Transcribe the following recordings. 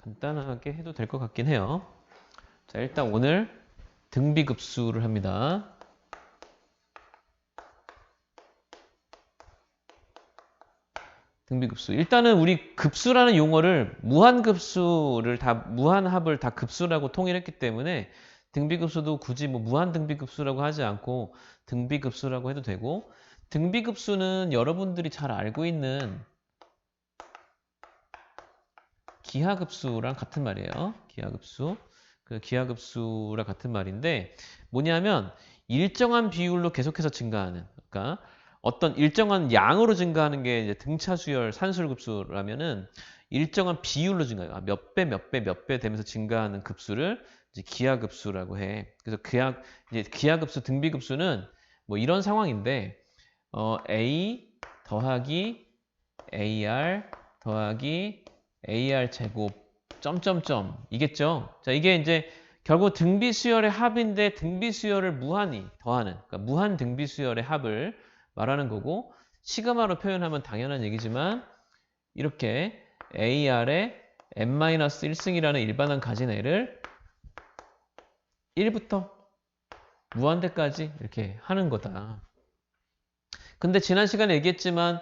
간단하게 해도 될 것 같긴 해요. 자, 일단 오늘 등비급수를 합니다. 등비급수. 일단은 우리 급수라는 용어를 무한합을 다 급수라고 통일했기 때문에 등비급수도 굳이 뭐 무한등비급수라고 하지 않고 등비급수라고 해도 되고, 등비급수는 여러분들이 잘 알고 있는 기하급수랑 같은 말이에요. 기하급수. 그 기하급수랑 같은 말인데 뭐냐면 일정한 비율로 계속해서 증가하는, 그러니까 어떤 일정한 양으로 증가하는 게 이제 등차 수열 산술급수라면은 일정한 비율로 증가해요. 몇 배, 몇 배, 몇 배 되면서 증가하는 급수를 이제 기하급수라고 해. 그래서 이제 기하급수, 등비급수는 뭐 이런 상황인데 A 더하기 AR 더하기 AR 제곱 점점점 이겠죠. 자, 이게 이제 결국 등비수열의 합인데 등비수열을 무한히 더하는, 그러니까 무한 등비수열의 합을 말하는 거고, 시그마로 표현하면 당연한 얘기지만 이렇게 AR의 n-1승이라는 일반항 가진 애를 1부터 무한대까지 이렇게 하는 거다. 근데 지난 시간에 얘기했지만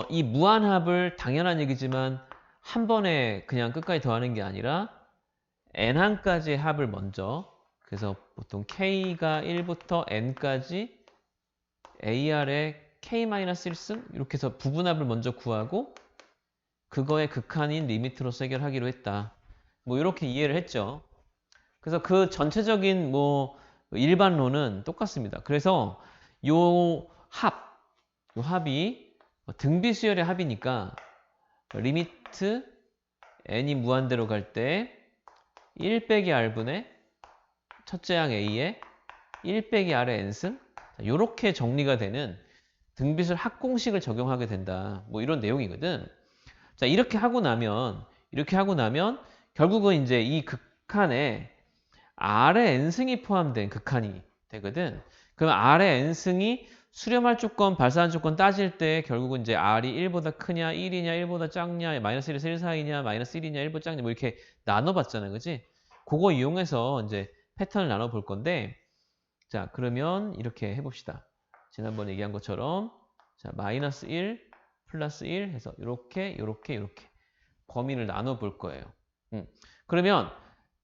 이 무한합을 당연한 얘기지만 한 번에 그냥 끝까지 더하는 게 아니라 n항까지의 합을 먼저, 그래서 보통 k가 1부터 n까지 ar의 k-1승 이렇게 해서 부분합을 먼저 구하고 그거의 극한인 리미트로서 해결하기로 했다. 뭐 이렇게 이해를 했죠. 그래서 그 전체적인 뭐 일반론은 똑같습니다. 그래서 요 합이 등비수열의 합이니까 리미트 n이 무한대로 갈 때 1 빼기 r분의 첫째 항 a에 1 빼기 r의 n승, 이렇게 정리가 되는 등비수열 합공식을 적용하게 된다. 뭐 이런 내용이거든. 자, 이렇게 하고 나면 결국은 이제 이 극한에 r의 n승이 포함된 극한이 되거든. 그럼 r의 n승이 수렴할 조건, 발산할 조건 따질 때 결국은 이제 r이 1보다 크냐, 1이냐, 1보다 작냐, 마이너스 1에서 1 사이냐, 마이너스 1이냐, 1보다 작냐, 뭐 이렇게 나눠봤잖아요. 그지? 그거 이용해서 이제 패턴을 나눠볼 건데, 자, 그러면 이렇게 해봅시다. 지난번에 얘기한 것처럼, 자, 마이너스 1, 플러스 1 해서 이렇게 범위를 나눠볼 거예요. 그러면,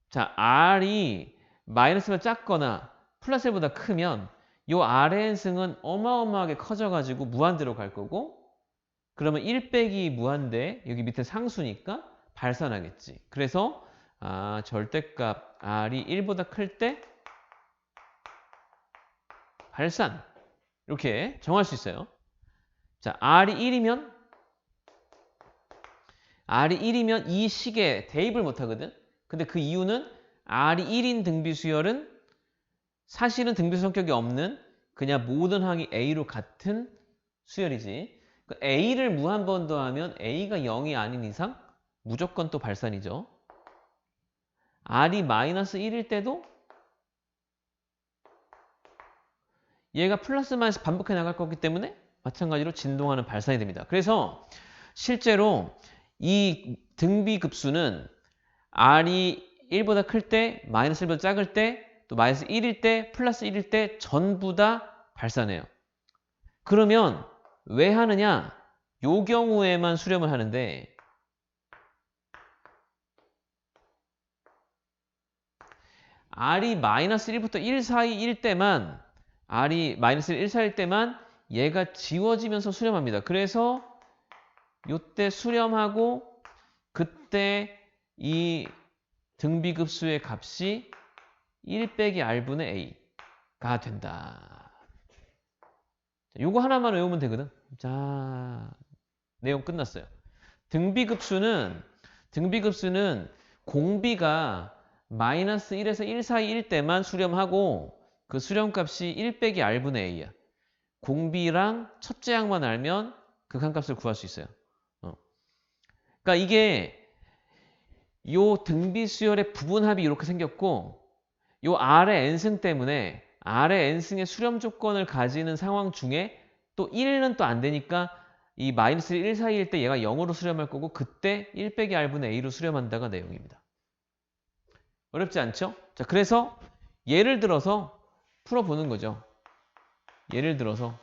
자, r이 마이너스보다 작거나 플러스 1보다 크면 요 r의 n승은 어마어마하게 커져가지고 무한대로 갈 거고, 그러면 1 빼기 무한대, 여기 밑에 상수니까 발산하겠지. 그래서 절대값 r이 1보다 클 때 발산, 이렇게 정할 수 있어요. 자, r이 1이면 이 식에 대입을 못하거든. 근데 그 이유는 r이 1인 등비수열은 사실은 등비수 성격이 없는 그냥 모든 항이 A로 같은 수열이지. A를 무한 번 더하면 A가 0이 아닌 이상 무조건 또 발산이죠. R이 마이너스 1일 때도 얘가 플러스 마이너스 반복해 나갈 거기 때문에 마찬가지로 진동하는 발산이 됩니다. 그래서 실제로 이 등비급수는 R이 1보다 클 때, 마이너스 1보다 작을 때, 또 마이너스 1일 때, 플러스 1일 때 전부 다 발산해요. 그러면 왜 하느냐? 요 경우에만 수렴을 하는데 R이 마이너스 1부터 1 사이일 때만, R이 마이너스 1 사이일 때만 얘가 지워지면서 수렴합니다. 그래서 요때 수렴하고 그때 이 등비급수의 값이 1 빼기 r분의 a가 된다. 요거 하나만 외우면 되거든. 자, 내용 끝났어요. 등비급수는 공비가 마이너스 1에서 1 사이일 때만 수렴하고 그 수렴값이 1 빼기 r분의 a야. 공비랑 첫째 항만 알면 극한값을 구할 수 있어요. 그러니까 이게 요 등비수열의 부분합이 이렇게 생겼고, 요 R의 n승 때문에 R의 n승의 수렴 조건을 가지는 상황 중에 또 1은 또 안 되니까 이 마이너스 1 사이일 때 얘가 0으로 수렴할 거고 그때 1 빼기 r분의 a로 수렴한다가 내용입니다. 어렵지 않죠? 자, 그래서 예를 들어서 풀어보는 거죠. 예를 들어서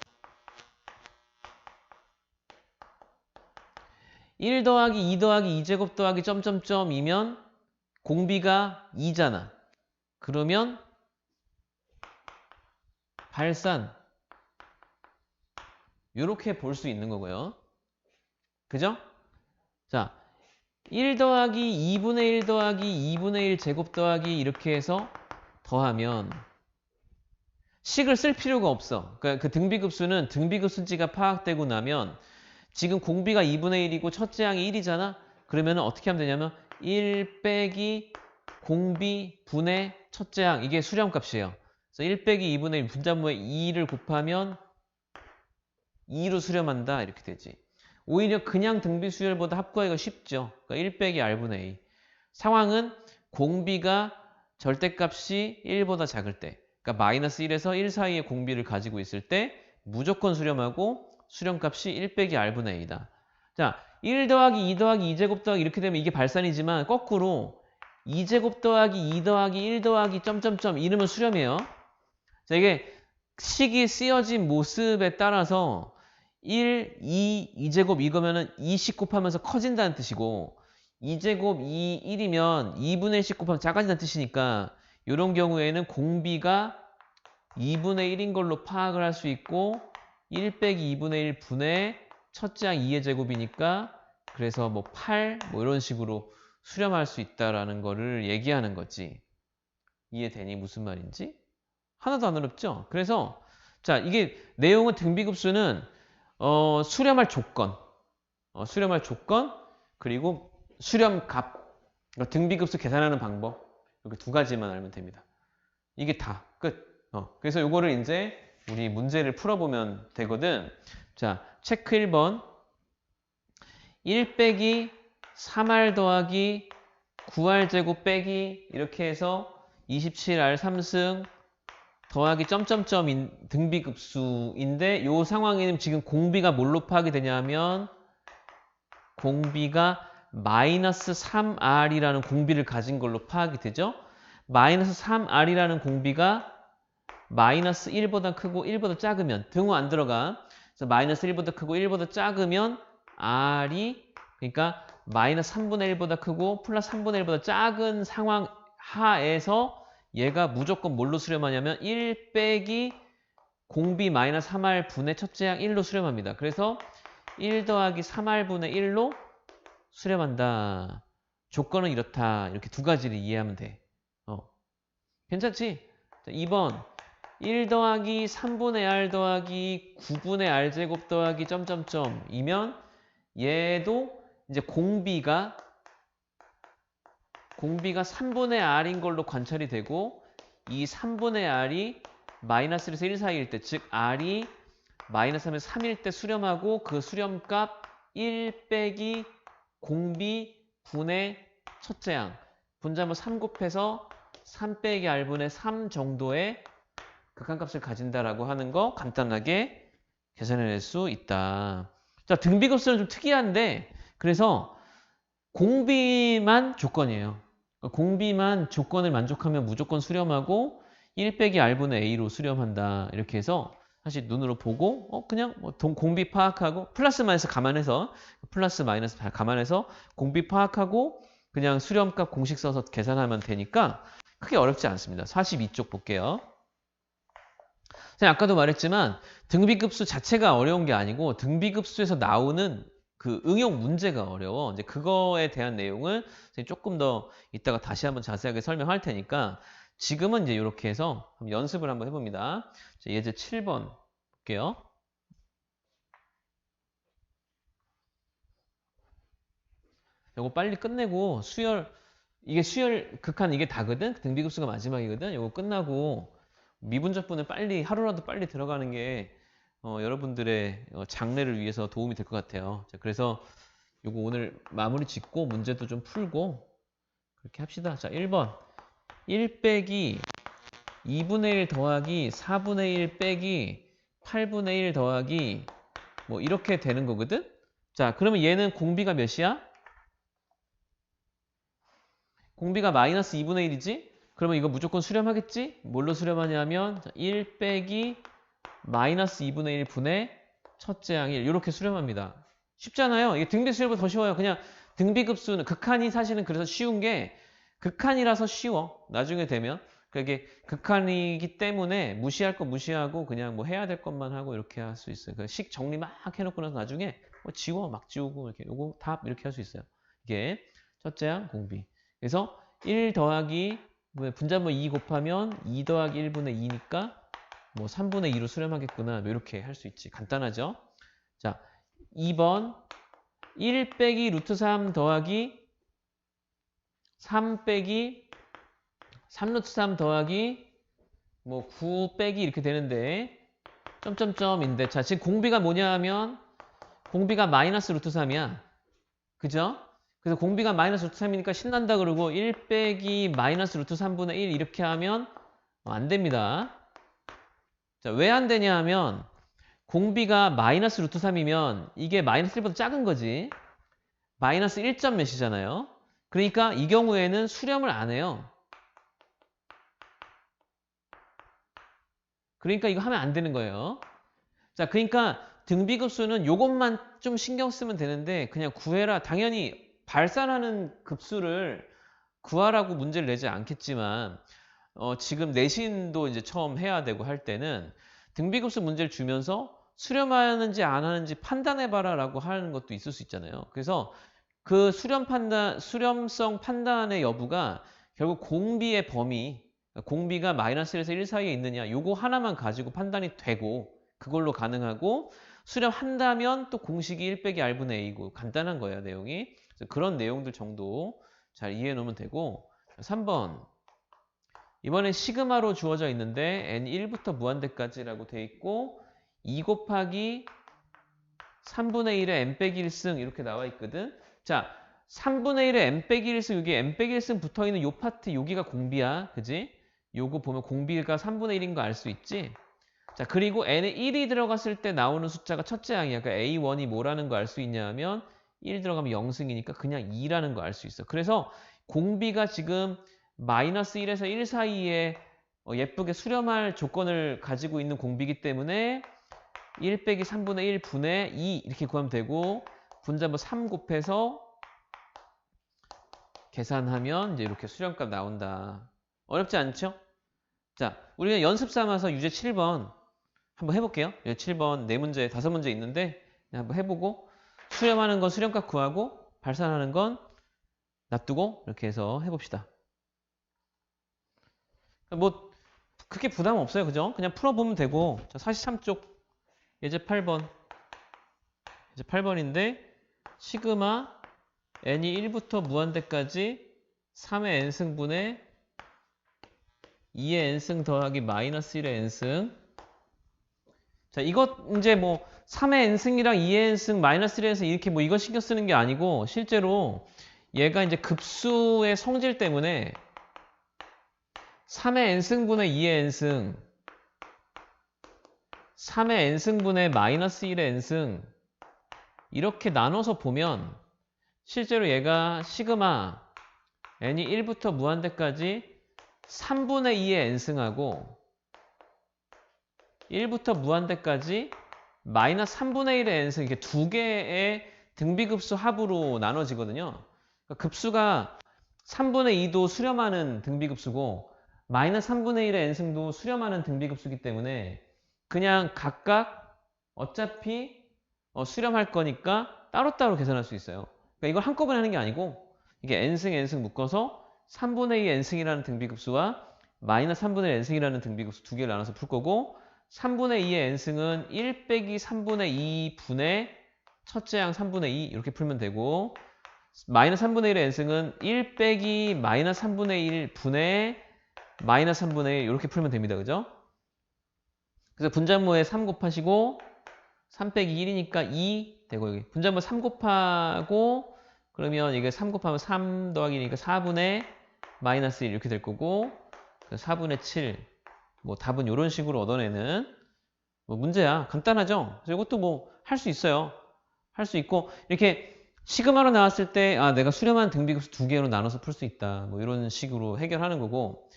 1 더하기 2 더하기 2제곱 더하기 점점점이면 공비가 2잖아. 그러면 발산 이렇게 볼 수 있는 거고요. 그죠? 자, 1 더하기 2분의 1 더하기 2분의 1 제곱 더하기 이렇게 해서 더하면 식을 쓸 필요가 없어. 그러니까 그 등비급수는 등비급수지가 파악되고 나면 지금 공비가 2분의 1이고 첫째 항이 1이잖아? 그러면 어떻게 하면 되냐면 1 빼기 공비 분의 첫째 항 이게 수렴값이에요. 그래서 1 빼기 2분의 1 분자모에 2를 곱하면 2로 수렴한다 이렇게 되지. 오히려 그냥 등비수열보다 합구하기가 쉽죠. 그러니까 1 빼기 r분의 a. 상황은 공비가 절대값이 1보다 작을 때 그러니까 마이너스 1에서 1 사이의 공비를 가지고 있을 때 무조건 수렴하고 수렴값이 1 빼기 r분의 a다. 자, 1 더하기 2 더하기 2제곱 더하기 이렇게 되면 이게 발산이지만 거꾸로 2제곱 더하기 2 더하기 1 더하기 점점점 이러면 수렴이에요. 자, 이게 식이 쓰여진 모습에 따라서 1, 2, 2제곱 이거면은 2씩 곱하면서 커진다는 뜻이고 2제곱 2, 1이면 2분의 1씩 곱하면 작아진다는 뜻이니까 이런 경우에는 공비가 2분의 1인 걸로 파악을 할 수 있고 1 빼기 2분의 1 분의 첫째 항 2의 제곱이니까 그래서 뭐 8, 뭐 이런 식으로 수렴할 수 있다라는 거를 얘기하는 거지. 이해되니 무슨 말인지? 하나도 안 어렵죠? 그래서 자, 이게 내용은 등비급수는 수렴할 조건, 수렴할 조건 그리고 수렴값, 그러니까 등비급수 계산하는 방법 이렇게 두 가지만 알면 됩니다. 이게 다 끝. 그래서 요거를 이제 우리 문제를 풀어보면 되거든. 자, 체크 1번 1 빼기 3r 더하기 9r 제곱 빼기 이렇게 해서 27r 3승 더하기 점점점 등비급수인데 요 상황에는 지금 공비가 뭘로 파악이 되냐면 공비가 마이너스 3r이라는 공비를 가진 걸로 파악이 되죠. 마이너스 3r이라는 공비가 마이너스 1보다 크고 1보다 작으면 등호 안 들어가. 그래서 마이너스 1보다 크고 1보다 작으면 r이 그러니까 마이너스 3분의 1보다 크고 플러스 3분의 1보다 작은 상황 하에서 얘가 무조건 뭘로 수렴하냐면 1 빼기 공비 마이너스 3r 분의 첫째 항 1로 수렴합니다. 그래서 1 더하기 3r분의 1로 수렴한다. 조건은 이렇다. 이렇게 두 가지를 이해하면 돼. 괜찮지? 자, 2번 1 더하기 3분의 r 더하기 9분의 r 제곱 더하기 점점점이면 얘도 이제 공비가 3분의 r인 걸로 관찰이 되고 이 3분의 r이 마이너스 1에서 1 사이일 때 즉 r이 마이너스 3에서 3일 때 수렴하고 그 수렴값 1 빼기 공비 분의 첫째 항 분자모 3 곱해서 3 빼기 r분의 3 정도의 극한값을 가진다라고 하는 거 간단하게 계산해낼 수 있다. 자, 등비급수는 좀 특이한데 그래서 공비만 조건이에요. 공비만 조건을 만족하면 무조건 수렴하고 1 빼기 r분의 a로 수렴한다. 이렇게 해서 사실 눈으로 보고 그냥 뭐 공비 파악하고 플러스 마이너스 감안해서 플러스 마이너스 감안해서 공비 파악하고 그냥 수렴값 공식 써서 계산하면 되니까 크게 어렵지 않습니다. 42쪽 볼게요. 아까도 말했지만 등비급수 자체가 어려운 게 아니고 등비급수에서 나오는 그 응용 문제가 어려워. 이제 그거에 대한 내용을 조금 더 이따가 다시 한번 자세하게 설명할 테니까 지금은 이제 이렇게 해서 연습을 한번 해봅니다. 자, 예제 7번 볼게요. 이거 빨리 끝내고 이게 수열 극한 이게 다거든? 등비급수가 마지막이거든? 이거 끝나고 미분적분을 빨리 하루라도 빨리 들어가는 게 여러분들의 장래를 위해서 도움이 될 것 같아요. 자, 그래서 요거 오늘 마무리 짓고 문제도 좀 풀고 그렇게 합시다. 자, 1번 1 빼기 2분의 1 더하기 4분의 1 빼기 8분의 1 더하기 뭐 이렇게 되는 거거든. 자, 그러면 얘는 공비가 몇이야? 공비가 마이너스 2분의 1이지? 그러면 이거 무조건 수렴하겠지? 뭘로 수렴하냐면 1 빼기 마이너스 2분의 1 분의 첫째 항 1 이렇게 수렴합니다. 쉽잖아요. 이게 등비수렴보다 더 쉬워요. 그냥 등비급수는 극한이 사실은 그래서 쉬운 게 극한이라서 쉬워. 나중에 되면. 그게 극한이기 때문에 무시할 거 무시하고 그냥 뭐 해야 될 것만 하고 이렇게 할 수 있어요. 그 식 정리 막 해놓고 나서 나중에 뭐 지워 막 지우고 이렇게 요거 답 이렇게 할 수 있어요. 이게 첫째 항 공비. 그래서 1 더하기 분자분 2 곱하면 2 더하기 1분의 2니까 뭐 3분의 2로 수렴하겠구나. 뭐 이렇게 할 수 있지. 간단하죠? 자, 2번 1 빼기 루트 3 더하기 3 빼기 3루트 3 더하기 뭐 9 빼기 이렇게 되는데 점점점인데 자 지금 공비가 뭐냐 하면 공비가 마이너스 루트 3이야. 그죠? 그래서 공비가 마이너스 루트 3이니까 신난다 그러고 1 빼기 마이너스 루트 3분의 1 이렇게 하면 안 됩니다. 자, 왜 안 되냐 하면 공비가 마이너스 루트 3이면 이게 마이너스 1보다 작은 거지. 마이너스 1점 몇이잖아요. 그러니까 이 경우에는 수렴을 안 해요. 그러니까 이거 하면 안 되는 거예요. 자, 그러니까 등비급수는 요것만 좀 신경 쓰면 되는데 그냥 구해라. 당연히 발산하는 급수를 구하라고 문제를 내지 않겠지만 지금 내신도 이제 처음 해야 되고 할 때는 등비급수 문제를 주면서 수렴하는지 안 하는지 판단해봐라 라고 하는 것도 있을 수 있잖아요. 그래서 그 수렴성 판단의 여부가 결국 공비의 범위, 공비가 마이너스 1에서 1 사이에 있느냐 요거 하나만 가지고 판단이 되고 그걸로 가능하고 수렴한다면 또 공식이 1 빼기 R분의 A고 간단한 거예요 내용이. 그래서 그런 내용들 정도 잘 이해해 놓으면 되고 3번 이번엔 시그마로 주어져 있는데 n 1부터 무한대까지라고 돼 있고 2 곱하기 3분의 1의 n 빼기 1승 이렇게 나와 있거든. 자, 3분의 1의 n 빼기 1승 여기 n 빼기 1승 붙어있는 요 파트 여기가 공비야. 그지? 요거 보면 공비가 3분의 1인 거 알 수 있지? 자, 그리고 n에 1이 들어갔을 때 나오는 숫자가 첫째 항이야. 그러니까 A1이 뭐라는 거 알 수 있냐 하면 1 들어가면 0승이니까 그냥 2라는 거 알 수 있어. 그래서 공비가 지금 마이너스 1에서 1 사이에 예쁘게 수렴할 조건을 가지고 있는 공비이기 때문에 1 빼기 3분의 1 분의 2 이렇게 구하면 되고 분자분 3 곱해서 계산하면 이제 이렇게 수렴값 나온다. 어렵지 않죠? 자, 우리가 연습 삼아서 유제 7번 한번 해볼게요. 7번 4문제, 5문제 있는데 한번 해보고 수렴하는 건 수렴값 구하고 발산하는 건 놔두고 이렇게 해서 해봅시다. 뭐 그렇게 부담 없어요. 그죠? 그냥 풀어보면 되고 자, 43쪽 예제 8번 이제 8번인데 시그마 n이 1부터 무한대까지 3의 n승분의 2의 n승 더하기 마이너스 1의 n승. 자, 이것 이제 뭐 3의 n승이랑 2의 n승 마이너스 1에서 이렇게 뭐 이거 신경 쓰는 게 아니고 실제로 얘가 이제 급수의 성질 때문에 3의 n승분의 2의 n승 3의 n승분의 마이너스 1의 n승 이렇게 나눠서 보면 실제로 얘가 시그마 n이 1부터 무한대까지 3분의 2의 n승하고 1부터 무한대까지 마이너스 3분의 1의 n승 이렇게 두 개의 등비급수 합으로 나눠지거든요. 그러니까 급수가 3분의 2도 수렴하는 등비급수고 마이너스 3분의 1의 n승도 수렴하는 등비급수이기 때문에 그냥 각각 어차피 수렴할 거니까 따로따로 계산할 수 있어요. 그러니까 이걸 한꺼번에 하는 게 아니고 이게 n승, n승 묶어서 3분의 2 n승이라는 등비급수와 마이너스 3분의 1 n승이라는 등비급수 두 개를 나눠서 풀 거고 3분의 2의 n승은 1 빼기 3분의 2 분의 첫째 항 3분의 2 이렇게 풀면 되고 마이너스 3분의 1의 n승은 1 빼기 마이너스 3분의 1 분의 마이너스 3분의 1 이렇게 풀면 됩니다. 그죠? 그래서 분자모에 3 곱하시고 3 빼기 1이니까 2 되고 여기 분자모 3 곱하고 그러면 이게 3 곱하면 3 더하기 2니까 4분의 마이너스 1 이렇게 될 거고 4분의 7 뭐 답은 이런 식으로 얻어내는 뭐 문제야. 간단하죠? 그래서 이것도 뭐 할 수 있어요. 할 수 있고 이렇게 시그마로 나왔을 때 아, 내가 수렴한 등비급수 두 개로 나눠서 풀 수 있다. 뭐 이런 식으로 해결하는 거고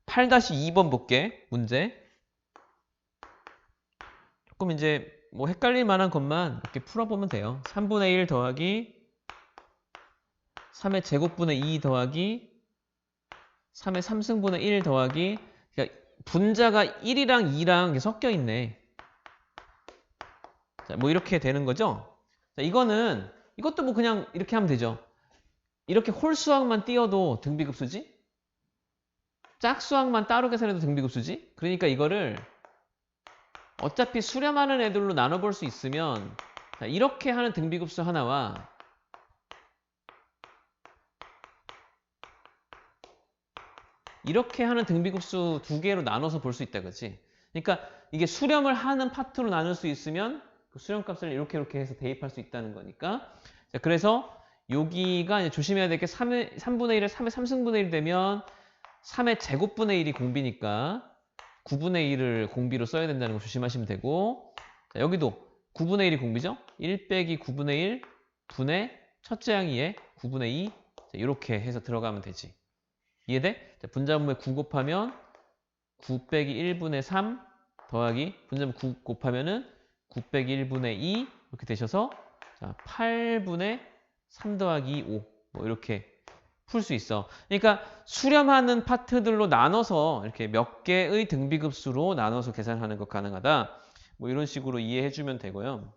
8-2번 볼게. 문제. 조금 이제 뭐 헷갈릴 만한 것만 이렇게 풀어보면 돼요. 3분의 1 더하기 3의 제곱분의 2 더하기 3의 3승분의 1 더하기 그러니까 분자가 1이랑 2랑 섞여 있네. 자, 뭐 이렇게 되는 거죠. 자, 이것도 뭐 그냥 이렇게 하면 되죠. 이렇게 홀수학만 띄어도 등비급수지? 짝수학만 따로 계산해도 등비급수지? 그러니까 이거를 어차피 수렴하는 애들로 나눠볼 수 있으면 자, 이렇게 하는 등비급수 하나와 이렇게 하는 등비급수 두 개로 나눠서 볼 수 있다, 그렇지? 그러니까 이게 수렴을 하는 파트로 나눌 수 있으면 그 수렴값을 이렇게 해서 대입할 수 있다는 거니까. 자, 그래서 여기가 이제 조심해야 될 게 3분의 1에 3의 3승분의 1 되면 3의 제곱분의 1이 공비니까 9분의 1을 공비로 써야 된다는 거 조심하시면 되고 자, 여기도 9분의 1이 공비죠? 1 빼기 9분의 1 분의 첫째 항이에 9분의 2 자, 이렇게 해서 들어가면 되지. 이해돼? 자, 분자분모에 9 곱하면 9 빼기 1분의 3 더하기 분자분모 9 곱하면은 9 빼기 1분의 2 이렇게 되셔서 자, 8분의 3 더하기 5 뭐 이렇게 풀 수 있어. 그러니까 수렴하는 파트들로 나눠서 이렇게 몇 개의 등비급수로 나눠서 계산하는 것 가능하다. 뭐 이런 식으로 이해해 주면 되고요.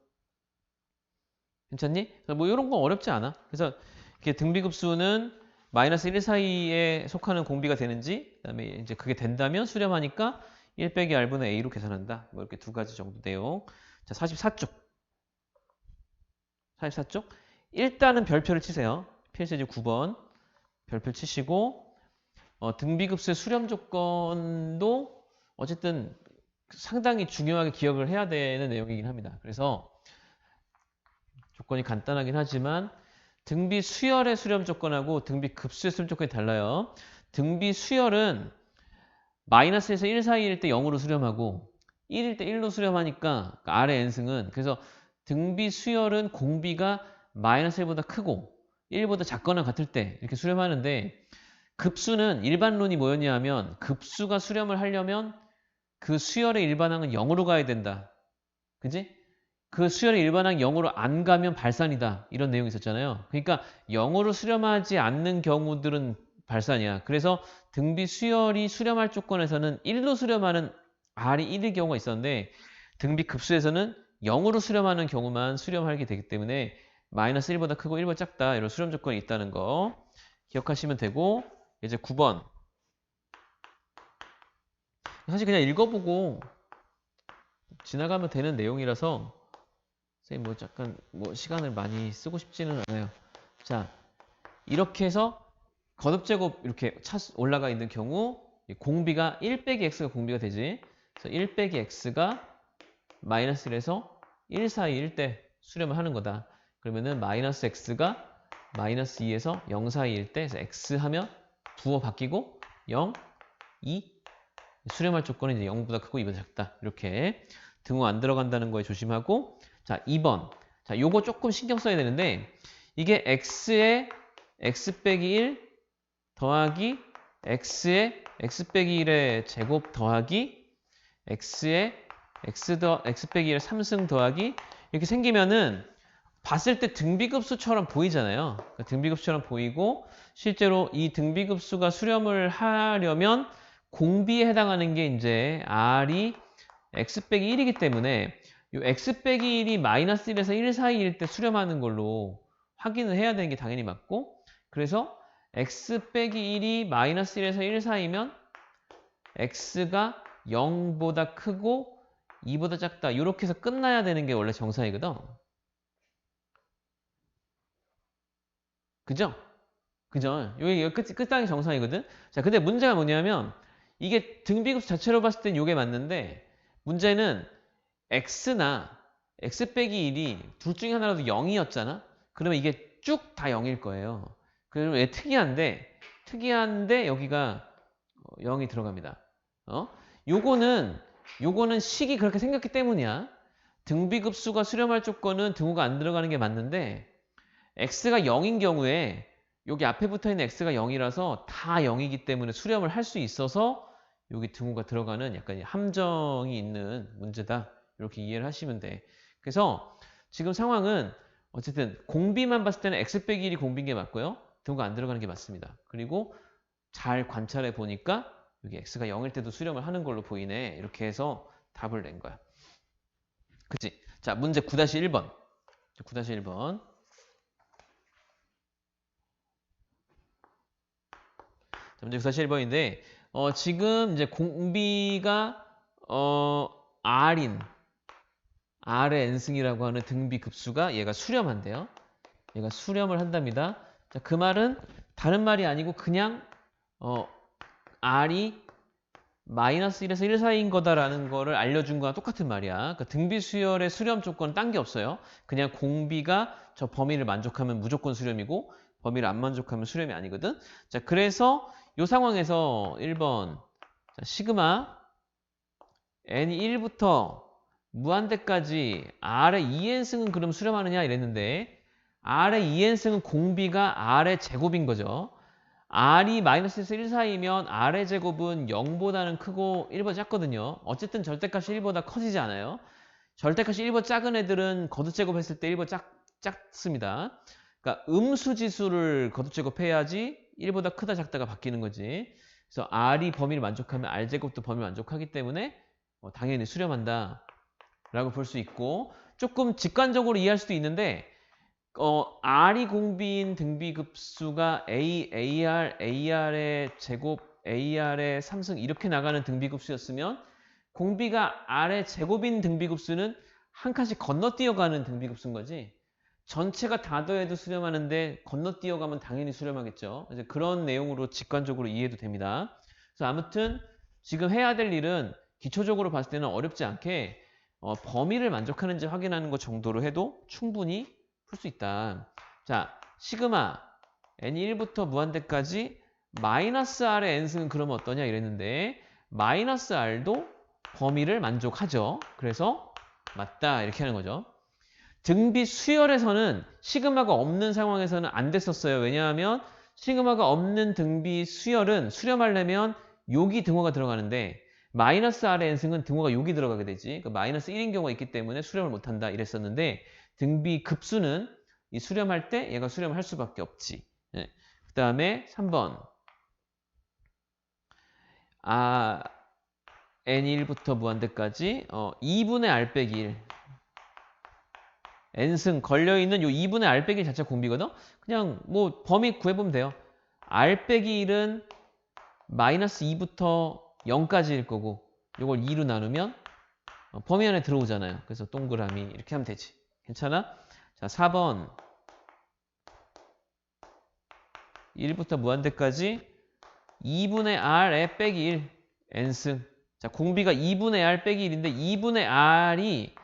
괜찮니? 뭐 이런 건 어렵지 않아. 그래서 이렇게 등비급수는 마이너스 1 사이에 속하는 공비가 되는지 그다음에 이제 그게 된다면 수렴하니까 1 빼기 r분의 a로 계산한다. 뭐 이렇게 두 가지 정도 내용. 자, 44쪽. 44쪽. 일단은 별표를 치세요. 필수제 9번. 별표 치시고 등비급수의 수렴 조건도 어쨌든 상당히 중요하게 기억을 해야 되는 내용이긴 합니다. 그래서 조건이 간단하긴 하지만 등비 수열의 수렴 조건하고 등비 급수의 수렴 조건이 달라요. 등비 수열은 마이너스에서 1 사이일 때 0으로 수렴하고 1일 때 1로 수렴하니까 아래 n승은 그래서 등비 수열은 공비가 마이너스 1보다 크고 1보다 작거나 같을 때 이렇게 수렴하는데 급수는 일반론이 뭐였냐 하면 급수가 수렴을 하려면 그 수열의 일반항은 0으로 가야 된다. 그지? 그 수열의 일반항 0으로 안 가면 발산이다. 이런 내용이 있었잖아요. 그러니까 0으로 수렴하지 않는 경우들은 발산이야. 그래서 등비 수열이 수렴할 조건에서는 1로 수렴하는 R이 1일 경우가 있었는데 등비 급수에서는 0으로 수렴하는 경우만 수렴하게 되기 때문에 마이너스 1보다 크고 1보다 작다. 이런 수렴 조건이 있다는 거 기억하시면 되고 이제 9번 사실 그냥 읽어보고 지나가면 되는 내용이라서 선생님 뭐 약간 뭐 시간을 많이 쓰고 싶지는 않아요. 자, 이렇게 해서 거듭제곱 이렇게 올라가 있는 경우 공비가 1 빼기 x가 공비가 되지. 그래서 1 빼기 x가 마이너스 1에서 1 사이일 때 수렴을 하는 거다. 그러면은 마이너스 x가 마이너스 2에서 0 사이일 때 x 하면 부호 바뀌고 0, 2 수렴할 조건은 이제 0보다 크고 2보다 작다. 이렇게 등호 안 들어간다는 거에 조심하고 자, 2번. 자, 요거 조금 신경 써야 되는데 이게 x의 x 빼기 1 더하기 x의 x 빼기 1의 제곱 더하기 x의 x 빼기 1의 3승 더하기 이렇게 생기면은 봤을 때 등비급수처럼 보이잖아요. 그러니까 등비급수처럼 보이고 실제로 이 등비급수가 수렴을 하려면 공비에 해당하는 게 이제 r이 x 빼기 1이기 때문에 이 x 빼기 1이 마이너스 1에서 1 사이일 때 수렴하는 걸로 확인을 해야 되는 게 당연히 맞고 그래서 x 빼기 1이 마이너스 1에서 1 사이면 x가 0보다 크고 2보다 작다 이렇게 해서 끝나야 되는 게 원래 정상이거든. 그죠? 그죠? 여기 끝장이 정상이거든. 자, 근데 문제가 뭐냐면 이게 등비급수 자체로 봤을 땐 이게 맞는데 문제는 x나 x 빼기 1이 둘 중에 하나라도 0이었잖아? 그러면 이게 쭉 다 0일 거예요. 그러면 얘 특이한데 여기가 0이 들어갑니다. 요거는 식이 그렇게 생겼기 때문이야. 등비급수가 수렴할 조건은 등호가 안 들어가는 게 맞는데 x가 0인 경우에 여기 앞에 붙어있는 x가 0이라서 다 0이기 때문에 수렴을 할 수 있어서 여기 등호가 들어가는 약간 함정이 있는 문제다. 이렇게 이해를 하시면 돼. 그래서 지금 상황은 어쨌든 공비만 봤을 때는 x 빼기 1이 공비인 게 맞고요. 등호가 안 들어가는 게 맞습니다. 그리고 잘 관찰해 보니까 여기 x가 0일 때도 수렴을 하는 걸로 보이네. 이렇게 해서 답을 낸 거야. 그치? 자, 문제 9-1번. 9-1번. 자, 문제 9-1번인데, 지금 이제 공비가, R인, R의 n승이라고 하는 등비 급수가 얘가 수렴한대요. 얘가 수렴을 한답니다. 자, 그 말은 다른 말이 아니고 그냥, R이 마이너스 1에서 1 사이인 거다라는 거를 알려준 거랑 똑같은 말이야. 그러니까 등비 수열의 수렴 조건은 딴 게 없어요. 그냥 공비가 저 범위를 만족하면 무조건 수렴이고 범위를 안 만족하면 수렴이 아니거든. 자, 그래서 이 상황에서 1번 자, 시그마 n이 1부터 무한대까지 R의 2n승은 그럼 수렴하느냐 이랬는데 R의 2n승은 공비가 R의 제곱인 거죠. R이 마이너스에서 1 사이면 R의 제곱은 0보다는 크고 1보다 작거든요. 어쨌든 절대값이 1보다 커지지 않아요. 절대값이 1보다 작은 애들은 거듭제곱 했을 때 1보다 작습니다. 그러니까 음수지수를 거듭제곱해야지 1보다 크다 작다가 바뀌는 거지. 그래서 R이 범위를 만족하면 R제곱도 범위를 만족하기 때문에 당연히 수렴한다 라고 볼 수 있고 조금 직관적으로 이해할 수도 있는데 R이 공비인 등비급수가 A, AR, AR의 제곱, AR의 3승 이렇게 나가는 등비급수였으면 공비가 R의 제곱인 등비급수는 한 칸씩 건너뛰어가는 등비급수인 거지. 전체가 다 더해도 수렴하는데 건너뛰어가면 당연히 수렴하겠죠. 이제 그런 내용으로 직관적으로 이해도 됩니다. 그래서 아무튼 지금 해야 될 일은 기초적으로 봤을 때는 어렵지 않게 범위를 만족하는지 확인하는 것 정도로 해도 충분히 풀 수 있다. 자, 시그마 n이 1부터 무한대까지 마이너스 r의 n승은 그러면 어떠냐 이랬는데 마이너스 r도 범위를 만족하죠. 그래서 맞다 이렇게 하는 거죠. 등비 수열에서는 시그마가 없는 상황에서는 안 됐었어요. 왜냐하면 시그마가 없는 등비 수열은 수렴하려면 여기 등호가 들어가는데 마이너스 r의 n승은 등호가 여기 들어가게 되지. 그 마이너스 1인 경우가 있기 때문에 수렴을 못한다 이랬었는데 등비 급수는 이 수렴할 때 얘가 수렴할 수밖에 없지. 네. 그 다음에 3번 n1부터 무한대까지 2분의 r 빼기 1 n승 걸려있는 요 2분의 r 빼기 1 자체가 공비거든? 그냥 뭐 범위 구해보면 돼요. r 빼기 1은 마이너스 2부터 0까지일 거고 요걸 2로 나누면 범위 안에 들어오잖아요. 그래서 동그라미 이렇게 하면 되지. 괜찮아? 자, 4번 1부터 무한대까지 2분의 r에 빼기 1 n승. 자, 공비가 2분의 r 빼기 1인데 2분의 r이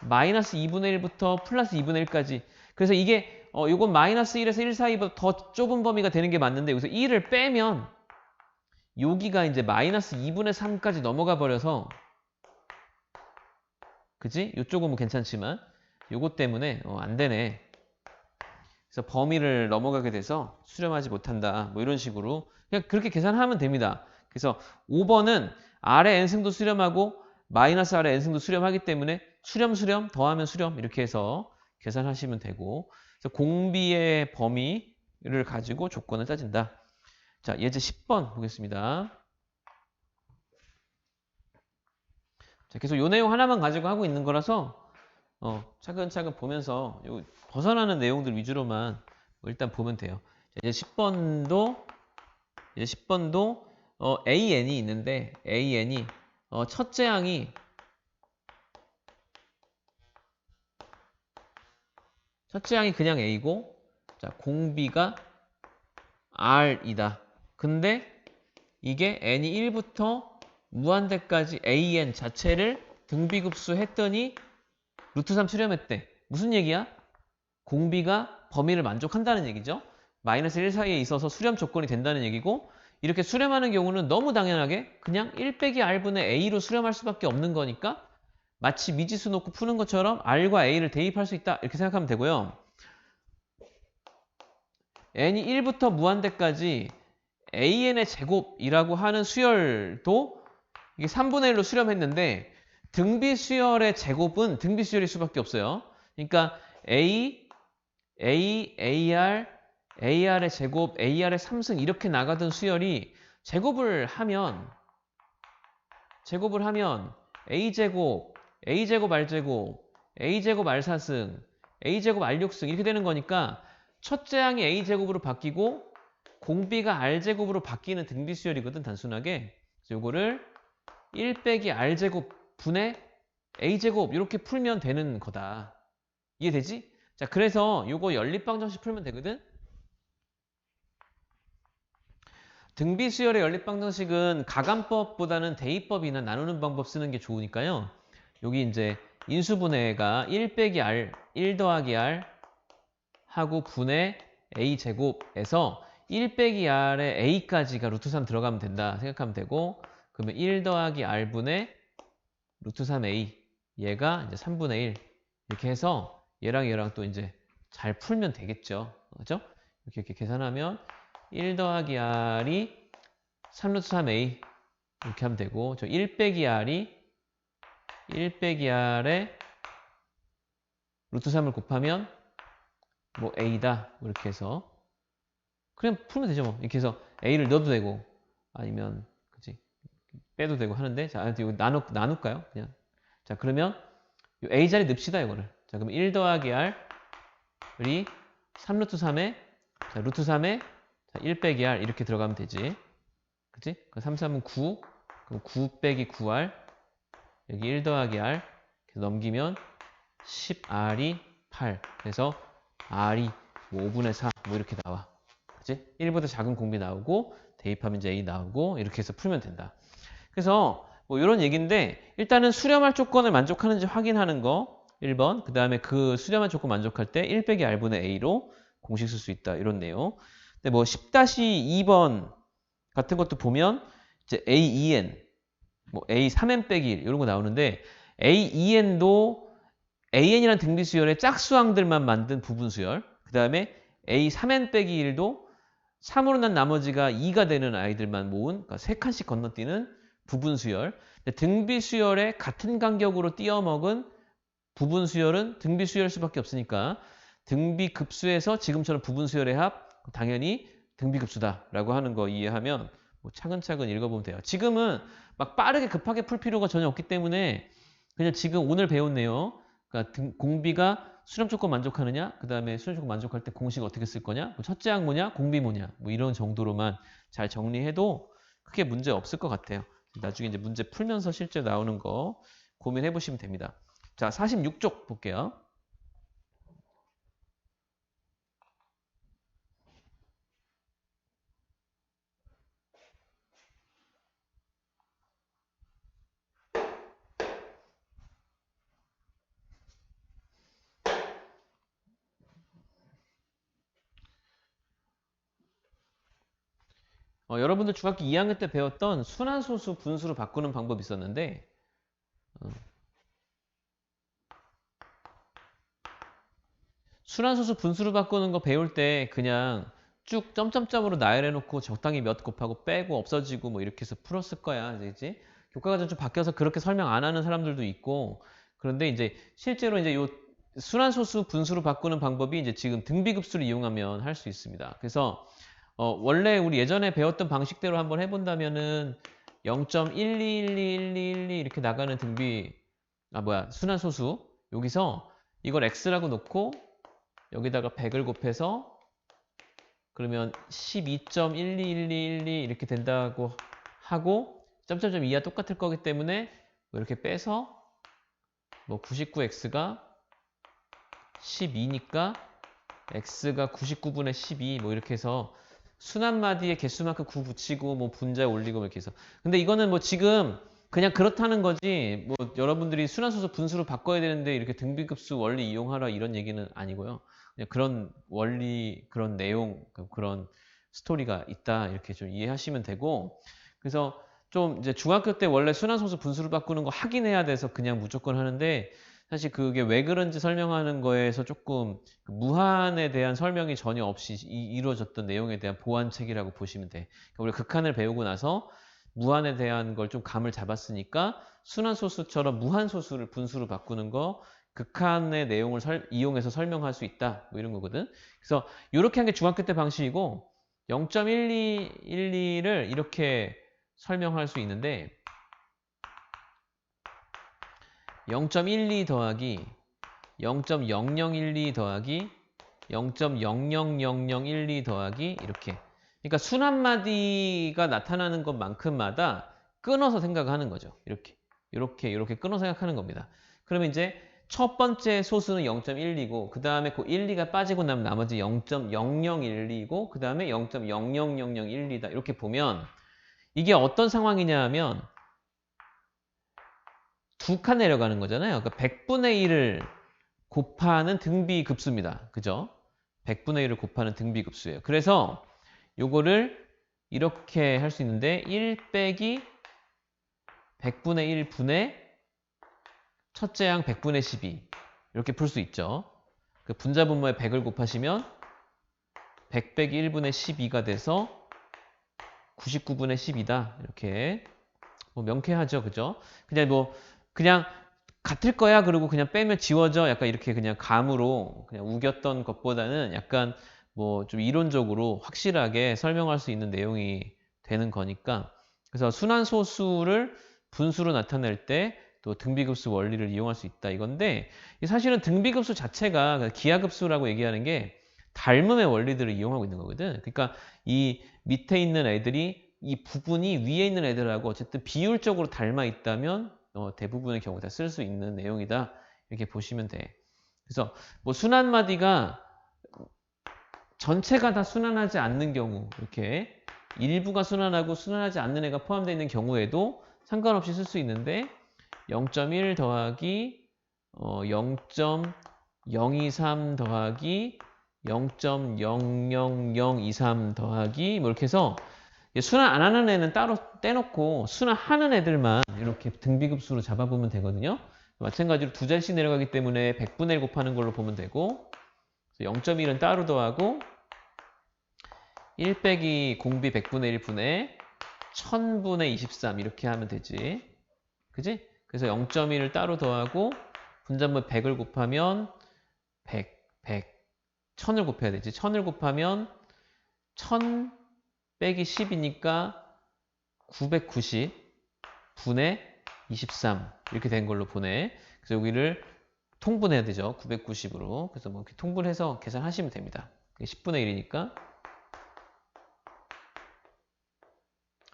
마이너스 2분의 1부터 플러스 2분의 1까지. 그래서 이게 요건 마이너스 1에서 1 사이보다 더 좁은 범위가 되는 게 맞는데 여기서 1을 빼면 여기가 이제 마이너스 2분의 3까지 넘어가 버려서 그지? 요쪽은 뭐 괜찮지만 요것 때문에 안 되네. 그래서 범위를 넘어가게 돼서 수렴하지 못한다. 뭐 이런 식으로 그냥 그렇게 계산하면 됩니다. 그래서 5번은 R의 n승도 수렴하고 마이너스 R의 n승도 수렴하기 때문에 수렴 더하면 수렴 이렇게 해서 계산하시면 되고 그래서 공비의 범위를 가지고 조건을 따진다. 자, 예제 10번 보겠습니다. 자, 계속 요 내용 하나만 가지고 하고 있는 거라서 차근차근 보면서 요 벗어나는 내용들 위주로만 일단 보면 돼요. 자, 이제 10번도 AN이 있는데 AN이 첫째 항이 그냥 A고 자, 공비가 R이다. 근데 이게 n이 1부터 무한대까지 AN 자체를 등비급수 했더니 루트 3 수렴했대. 무슨 얘기야? 공비가 범위를 만족한다는 얘기죠. 마이너스 1 사이에 있어서 수렴 조건이 된다는 얘기고 이렇게 수렴하는 경우는 너무 당연하게 그냥 1 빼기 R분의 A로 수렴할 수밖에 없는 거니까 마치 미지수 놓고 푸는 것처럼 R과 A를 대입할 수 있다. 이렇게 생각하면 되고요. n이 1부터 무한대까지 an의 제곱이라고 하는 수열도 이게 3분의 1로 수렴했는데 등비 수열의 제곱은 등비 수열일 수밖에 없어요. 그러니까 a, AR, AR의 제곱, AR의 3승 이렇게 나가던 수열이 제곱을 하면 A제곱, A제곱 R제곱, A제곱 R4승, A제곱 R6승 이렇게 되는 거니까 첫째 항이 A제곱으로 바뀌고 공비가 R제곱으로 바뀌는 등비 수열이거든 단순하게. 그래서 요거를 1 빼기 R제곱 분의 A제곱 이렇게 풀면 되는 거다. 이해되지? 자, 그래서 요거 연립방정식 풀면 되거든? 등비 수열의 연립방정식은 가감법보다는 대입법이나 나누는 방법 쓰는 게 좋으니까요. 여기 이제 인수분해가 1 빼기 R, 1 더하기 R 하고 분의 A제곱에서 1 빼기 R에 A까지가 루트 3 들어가면 된다 생각하면 되고 그러면 1 더하기 R분의 루트 3A 얘가 이제 3분의 1 이렇게 해서 얘랑 또 이제 잘 풀면 되겠죠. 그죠? 이렇게 계산하면 1 더하기 R이 3루트 3A 이렇게 하면 되고 저 1 빼기 R이 1 빼기 R에 루트 3을 곱하면 뭐 A다 뭐 이렇게 해서 그냥 풀면 되죠 뭐 이렇게 해서 A를 넣어도 되고 아니면 그치 빼도 되고 하는데 자 이거 나눌까요 그냥 자 그러면 이 A 자리 넣읍시다 이거를 자 그럼 1 더하기 R이 3루트 3에 자 루트 3에 자, 1 빼기 R 이렇게 들어가면 되지 그치? 3, 3은 9 그럼 9 빼기 9R 여기 1 더하기 R 넘기면 10R이 8 그래서 R이 뭐 5분의 4 뭐 이렇게 나와 그치? 1보다 작은 공비 나오고 대입하면 이제 A 나오고 이렇게 해서 풀면 된다 그래서 뭐 이런 얘기인데 일단은 수렴할 조건을 만족하는지 확인하는 거 1번 그 다음에 그 수렴할 조건 만족할 때 1 빼기 R분의 A로 공식 쓸 수 있다 이런 내용 근데 뭐 10-2번 같은 것도 보면 이제 A2N 뭐 A3N 빼기 1 이런 거 나오는데 A2N도 AN이라는 등비 수열의 짝수항들만 만든 부분 수열 그 다음에 A3N 빼기 1도 3으로 난 나머지가 2가 되는 아이들만 모은 그러니까 3칸씩 건너뛰는 부분 수열 등비 수열의 같은 간격으로 띄어먹은 부분 수열은 등비 수열일 수밖에 없으니까 등비 급수에서 지금처럼 부분 수열의 합 당연히 등비 급수다라고 하는 거 이해하면 뭐 차근차근 읽어보면 돼요. 지금은 막 빠르게 급하게 풀 필요가 전혀 없기 때문에 그냥 지금 오늘 배운 내용 그러니까 공비가 수렴 조건 만족하느냐 그 다음에 수렴 조건 만족할 때 공식 어떻게 쓸 거냐 뭐 첫째 항 뭐냐 공비 뭐냐 뭐 이런 정도로만 잘 정리해도 크게 문제 없을 것 같아요. 나중에 이제 문제 풀면서 실제 나오는 거 고민해 보시면 됩니다. 자, 46쪽 볼게요. 여러분들 중학교 2학년 때 배웠던 순환소수 분수로 바꾸는 방법이 있었는데 순환소수 분수로 바꾸는 거 배울 때 그냥 쭉 점점점으로 나열해놓고 적당히 몇 곱하고 빼고 없어지고 뭐 이렇게 해서 풀었을 거야. 그지? 교과가 좀 바뀌어서 그렇게 설명 안 하는 사람들도 있고 그런데 이제 실제로 이제 요 순환소수 분수로 바꾸는 방법이 이제 지금 등비급수를 이용하면 할 수 있습니다. 그래서 원래 우리 예전에 배웠던 방식대로 한번 해본다면은 0.12121212 이렇게 나가는 등비 순환소수 여기서 이걸 x라고 놓고 여기다가 100을 곱해서 그러면 12.121212 이렇게 된다고 하고 점점점 이하 똑같을 거기 때문에 이렇게 빼서 뭐 99x가 12니까 x가 99분의 12 뭐 이렇게 해서 순환마디에 개수만큼 9 붙이고 뭐 분자에 올리고 이렇게 해서 근데 이거는 뭐 지금 그냥 그렇다는 거지 뭐 여러분들이 순환소수 분수로 바꿔야 되는데 이렇게 등비급수 원리 이용하라 이런 얘기는 아니고요. 그냥 그런 원리 그런 내용 그런 스토리가 있다 이렇게 좀 이해하시면 되고 그래서 좀 이제 중학교 때 원래 순환소수 분수를 바꾸는 거 확인해야 돼서 그냥 무조건 하는데 사실 그게 왜 그런지 설명하는 거에서 조금 무한에 대한 설명이 전혀 없이 이루어졌던 내용에 대한 보완책이라고 보시면 돼. 그러니까 우리가 극한을 배우고 나서 무한에 대한 걸 좀 감을 잡았으니까 순환소수처럼 무한소수를 분수로 바꾸는 거 극한의 내용을 이용해서 설명할 수 있다. 뭐 이런 거거든. 그래서 이렇게 한 게 중학교 때 방식이고 0.1212를 이렇게 설명할 수 있는데 0.12 더하기 0.0012 더하기 0.000012 더하기 이렇게 그러니까 순한마디가 나타나는 것만큼마다 끊어서 생각하는 거죠. 이렇게 끊어서 생각하는 겁니다. 그러면 이제 첫 번째 소수는 0.12고 그 다음에 그 1, 2가 빠지고 나면 나머지 0.0012고 그 다음에 0.000012다. 이렇게 보면 이게 어떤 상황이냐 하면 두 칸 내려가는 거잖아요. 그러니까 100분의 1을 곱하는 등비급수입니다. 그죠? 100분의 1을 곱하는 등비급수예요. 그래서 요거를 이렇게 할 수 있는데 1 빼기 100분의 1 분의 첫째 양 100분의 12 이렇게 풀 수 있죠. 그 분자분모에 100을 곱하시면 100 빼기 1분의 12가 돼서 99분의 10이다. 이렇게 뭐 명쾌하죠. 그죠? 그냥 같을 거야. 그러고 그냥 빼면 지워져. 약간 이렇게 그냥 감으로 그냥 우겼던 것보다는 약간 뭐 좀 이론적으로 확실하게 설명할 수 있는 내용이 되는 거니까. 그래서 순환소수를 분수로 나타낼 때 또 등비급수 원리를 이용할 수 있다 이건데 사실은 등비급수 자체가 기하급수라고 얘기하는 게 닮음의 원리들을 이용하고 있는 거거든. 그러니까 이 밑에 있는 애들이 이 부분이 위에 있는 애들하고 어쨌든 비율적으로 닮아 있다면 대부분의 경우 다 쓸 수 있는 내용이다. 이렇게 보시면 돼. 그래서 뭐 순환마디가 전체가 다 순환하지 않는 경우 이렇게 일부가 순환하고 순환하지 않는 애가 포함되어 있는 경우에도 상관없이 쓸 수 있는데 0.1 더하기 0.023 더하기 0.00023 더하기 뭐 이렇게 해서 순환 안 하는 애는 따로 떼놓고 순환하는 애들만 이렇게 등비급수로 잡아보면 되거든요. 마찬가지로 두 자리씩 내려가기 때문에 100분의 1 곱하는 걸로 보면 되고 0.1은 따로 더하고 1 빼기 공비 100분의 1분의 1000분의 23 이렇게 하면 되지. 그지? 그래서 0.1을 따로 더하고 분자분 100을 곱하면 100, 1000을 곱해야 되지. 1000을 곱하면 1000 빼기 10이니까 990 분의 23 이렇게 된 걸로 보내. 그래서 여기를 통분해야 되죠. 990으로. 그래서 뭐 이렇게 통분해서 계산하시면 됩니다. 10분의 1이니까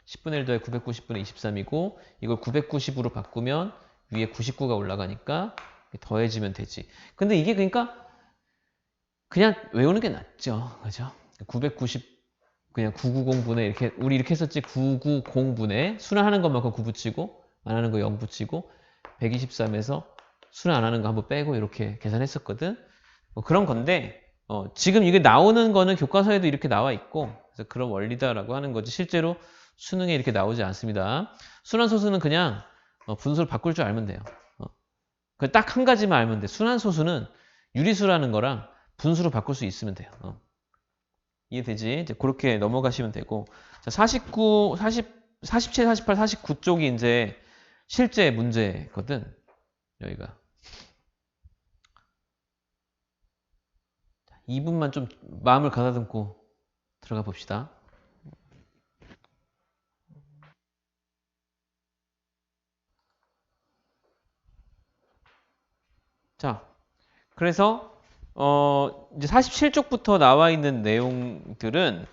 10분의 1 더해 990분의 23이고 이걸 990으로 바꾸면 위에 99가 올라가니까 더해지면 되지. 근데 이게 그러니까 그냥 외우는 게 낫죠. 그죠? 990 그냥 990분의 이렇게 우리 이렇게 했었지. 990분의 순환하는 것만큼 9 붙이고 안 하는 거 0 붙이고 123에서 순환 안 하는 거 한번 빼고 이렇게 계산했었거든. 뭐 그런 건데 지금 이게 나오는 거는 교과서에도 이렇게 나와 있고 그래서 그런 원리다라고 하는 거지. 실제로 수능에 이렇게 나오지 않습니다. 순환소수는 그냥 분수를 바꿀 줄 알면 돼요. 딱 한 가지만 알면 돼. 순환소수는 유리수라는 거랑 분수로 바꿀 수 있으면 돼요. 이해되지? 이제 그렇게 넘어가시면 되고. 자, 47, 48, 49쪽이 이제 실제 문제거든. 여기가. 2분만 좀 마음을 가다듬고 들어가 봅시다. 자, 그래서 이제 47쪽부터 나와 있는 내용들은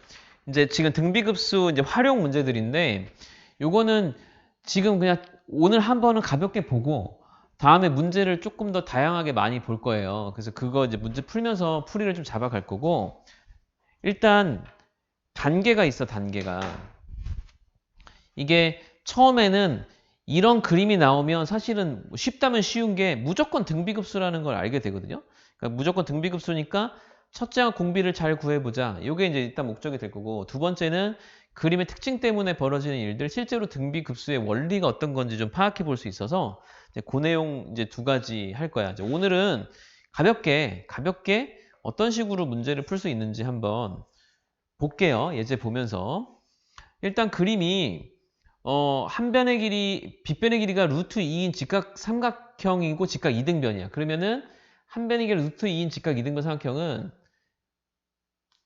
이제 지금 등비급수 이제 활용 문제들인데 요거는 지금 그냥 오늘 한 번은 가볍게 보고 다음에 문제를 조금 더 다양하게 많이 볼 거예요. 그래서 그거 이제 문제 풀면서 풀이를 좀 잡아갈 거고 일단 단계가 있어, 단계가. 이게 처음에는 이런 그림이 나오면 사실은 쉽다면 쉬운 게 무조건 등비급수라는 걸 알게 되거든요. 그러니까 무조건 등비급수니까 첫째가 공비를 잘 구해보자. 이게 이제 일단 목적이 될 거고 두 번째는 그림의 특징 때문에 벌어지는 일들, 실제로 등비급수의 원리가 어떤 건지 좀 파악해 볼 수 있어서 이제 그 내용 이제 두 가지 할 거야. 이제 오늘은 가볍게 어떤 식으로 문제를 풀 수 있는지 한번 볼게요. 예제 보면서. 일단 그림이 한 변의 길이, 빗변의 길이가 루트 2인 직각 삼각형이고 직각 이등변이야. 그러면은 한 변의 길이 루트 2인 직각 이등변 삼각형은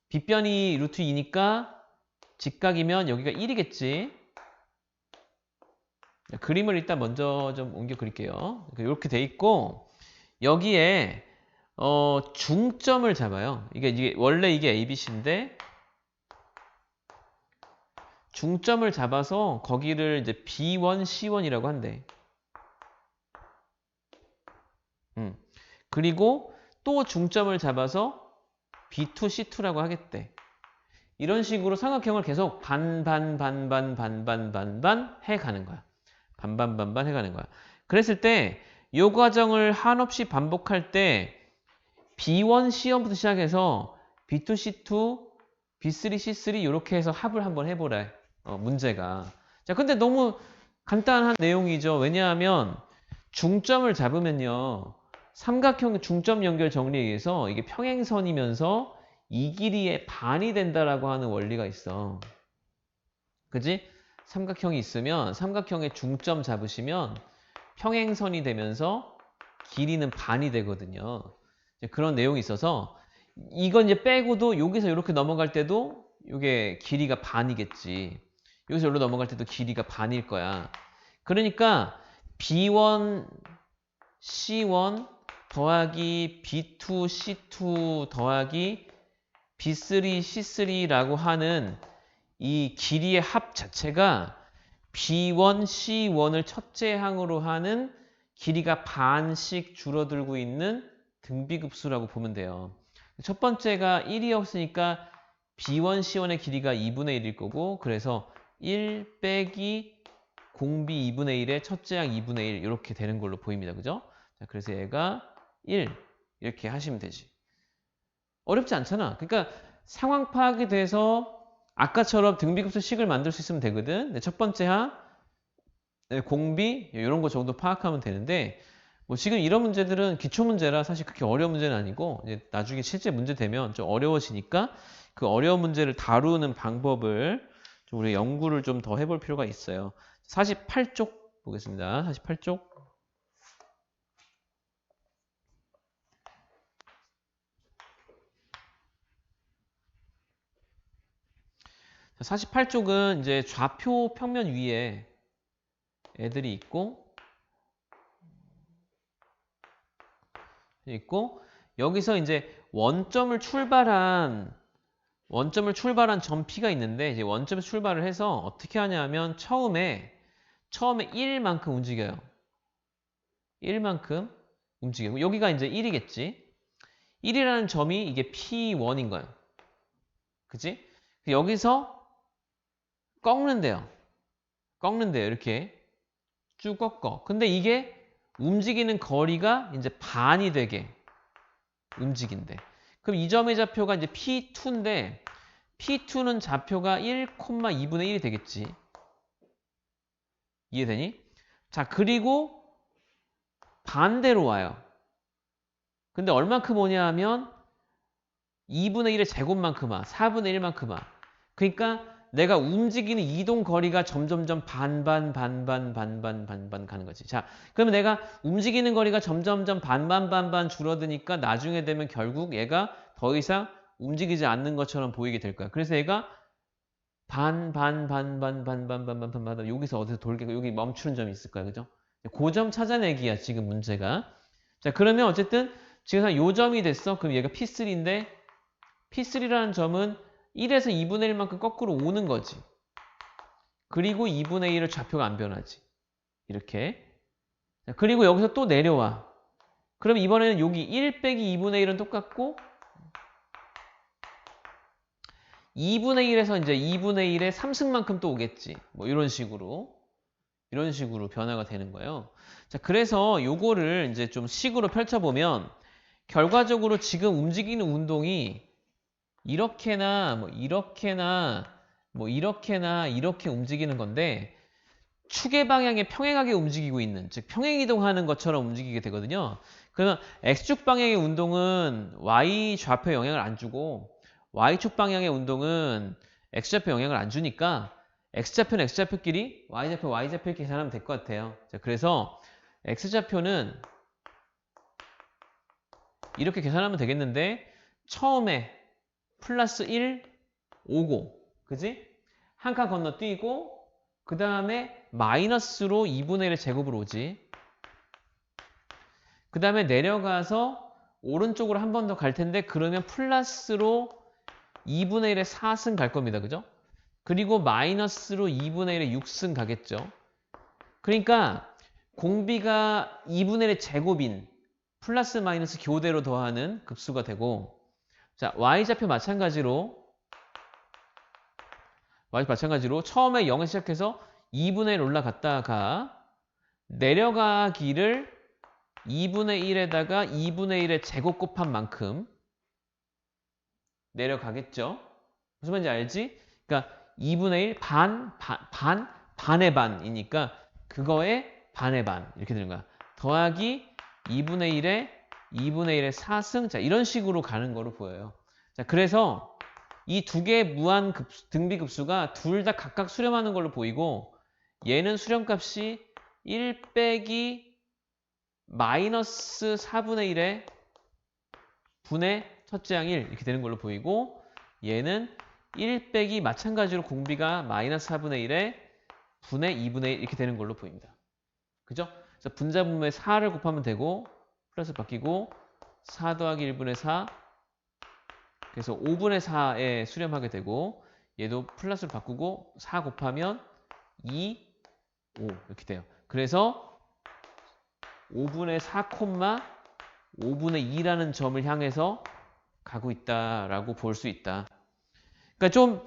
빗변이 루트 2니까 직각이면 여기가 1이겠지. 그림을 일단 먼저 좀 옮겨 그릴게요. 이렇게 돼 있고 여기에 중점을 잡아요. 이게 원래 이게 ABC인데 중점을 잡아서 거기를 이제 B1, C1이라고 한대. 그리고 또 중점을 잡아서 B2, C2라고 하겠대. 이런 식으로 삼각형을 계속 반반 해가는 거야. 반반 해가는 거야. 그랬을 때 이 과정을 한없이 반복할 때 B1, C1부터 시작해서 B2, C2, B3, C3 이렇게 해서 합을 한번 해보래. 문제가. 자, 근데 너무 간단한 내용이죠. 왜냐하면 중점을 잡으면요. 삼각형 중점 연결 정리에 의해서 이게 평행선이면서 이 길이의 반이 된다라고 하는 원리가 있어. 그지? 삼각형이 있으면 삼각형의 중점 잡으시면 평행선이 되면서 길이는 반이 되거든요. 그런 내용이 있어서 이건 이제 빼고도 여기서 이렇게 넘어갈 때도 이게 길이가 반이겠지. 여기서 여기로 넘어갈 때도 길이가 반일 거야. 그러니까 B1, C1 더하기 B2, C2 더하기 B3, C3라고 하는 이 길이의 합 자체가 B1, C1을 첫째 항으로 하는 길이가 반씩 줄어들고 있는 등비급수라고 보면 돼요. 첫 번째가 1이었으니까 B1, C1의 길이가 2분의 1일 거고 그래서 1 빼기 공비 2분의 1의 첫째 항 2분의 1 이렇게 되는 걸로 보입니다. 그죠? 자, 그래서 얘가 1 이렇게 하시면 되지. 어렵지 않잖아. 그러니까 상황 파악이 돼서 아까처럼 등비급수 식을 만들 수 있으면 되거든. 첫 번째 항, 공비 이런 거 정도 파악하면 되는데 뭐 지금 이런 문제들은 기초 문제라 사실 그렇게 어려운 문제는 아니고 이제 나중에 실제 문제 되면 좀 어려워지니까 그 어려운 문제를 다루는 방법을 좀 우리 연구를 좀 더 해볼 필요가 있어요. 48쪽 보겠습니다. 48쪽. 48쪽은 이제 좌표 평면 위에 애들이 있고 여기서 이제 원점을 출발한 점 P가 있는데 이제 원점에서 출발을 해서 어떻게 하냐면 처음에 1만큼 움직여요. 1만큼 움직이고 여기가 이제 1이겠지. 1이라는 점이 이게 P1인 거예요. 그치? 여기서 꺾는데요. 이렇게 쭉 꺾어. 근데 이게 움직이는 거리가 이제 반이 되게 움직인대. 그럼 이 점의 좌표가 이제 P2인데 P2는 좌표가 1,2분의 1이 되겠지. 이해되니? 자, 그리고 반대로 와요. 근데 얼만큼 오냐 하면 2분의 1의 제곱만큼 와. 4분의 1만큼 와. 그러니까 내가 움직이는 이동 거리가 점점점 반반 가는 거지. 자, 그러면 내가 움직이는 거리가 점점점 반반 줄어드니까 나중에 되면 결국 얘가 더 이상 움직이지 않는 것처럼 보이게 될 거야. 그래서 얘가 반 여기서 어디서 돌게 여기 멈추는 점이 있을 거야. 그죠? 그 점 찾아내기야, 지금 문제가. 자, 그러면 어쨌든 지금 요 점이 됐어. 그럼 얘가 P3인데 P3라는 점은 1에서 2분의 1만큼 거꾸로 오는 거지. 그리고 2분의 1을 좌표가 안 변하지. 이렇게. 그리고 여기서 또 내려와. 그럼 이번에는 여기 1 빼기 2분의 1은 똑같고 2분의 1에서 이제 2분의 1의 3승만큼 또 오겠지. 뭐 이런 식으로 변화가 되는 거예요. 자, 그래서 요거를 이제 좀 식으로 펼쳐보면 결과적으로 지금 움직이는 운동이 이렇게나 뭐 이렇게나 이렇게 움직이는 건데 축의 방향에 평행하게 움직이고 있는, 즉 평행 이동하는 것처럼 움직이게 되거든요. 그러면 X축 방향의 운동은 Y 좌표 영향을 안 주고 Y축 방향의 운동은 X좌표 영향을 안 주니까 X좌표는 X좌표끼리 Y좌표 Y좌표 이렇게 계산하면 될 것 같아요. 자, 그래서 X좌표는 이렇게 계산하면 되겠는데 처음에 플러스 1 오고, 그지? 한 칸 건너뛰고 그 다음에 마이너스로 2분의 1의 제곱으로 오지. 그 다음에 내려가서 오른쪽으로 한 번 더 갈 텐데 그러면 플러스로 2분의 1의 4승 갈 겁니다. 그죠? 그리고 마이너스로 2분의 1의 6승 가겠죠. 그러니까 공비가 2분의 1의 제곱인 플러스 마이너스 교대로 더하는 급수가 되고, 자, y좌표 마찬가지로 처음에 0에서 시작해서 2분의 1 올라갔다가 내려가기를 2분의 1에다가 2분의 1의 제곱 곱한 만큼 내려가겠죠. 무슨 말인지 알지? 그러니까 2분의 1 반의 반이니까 그거에 반의 반 이렇게 되는 거야. 더하기 2분의 1의 4승. 자, 이런 식으로 가는 거로 보여요. 자, 그래서 이 두 개의 무한 등비급수가 둘 다 각각 수렴하는 걸로 보이고 얘는 수렴값이 1 빼기 마이너스 4분의 1의 분의 첫째 항 1 이렇게 되는 걸로 보이고 얘는 1 빼기 마찬가지로 공비가 마이너스 4분의 1의 분의 2분의 1 이렇게 되는 걸로 보입니다. 그죠? 그래서 분자분모에 4를 곱하면 되고 플러스 바뀌고 4 더하기 1분의 4 그래서 5분의 4에 수렴하게 되고 얘도 플러스를 바꾸고 4 곱하면 2, 5 이렇게 돼요. 그래서 5분의 4, 5분의 2라는 점을 향해서 가고 있다라고 볼 수 있다. 그러니까 좀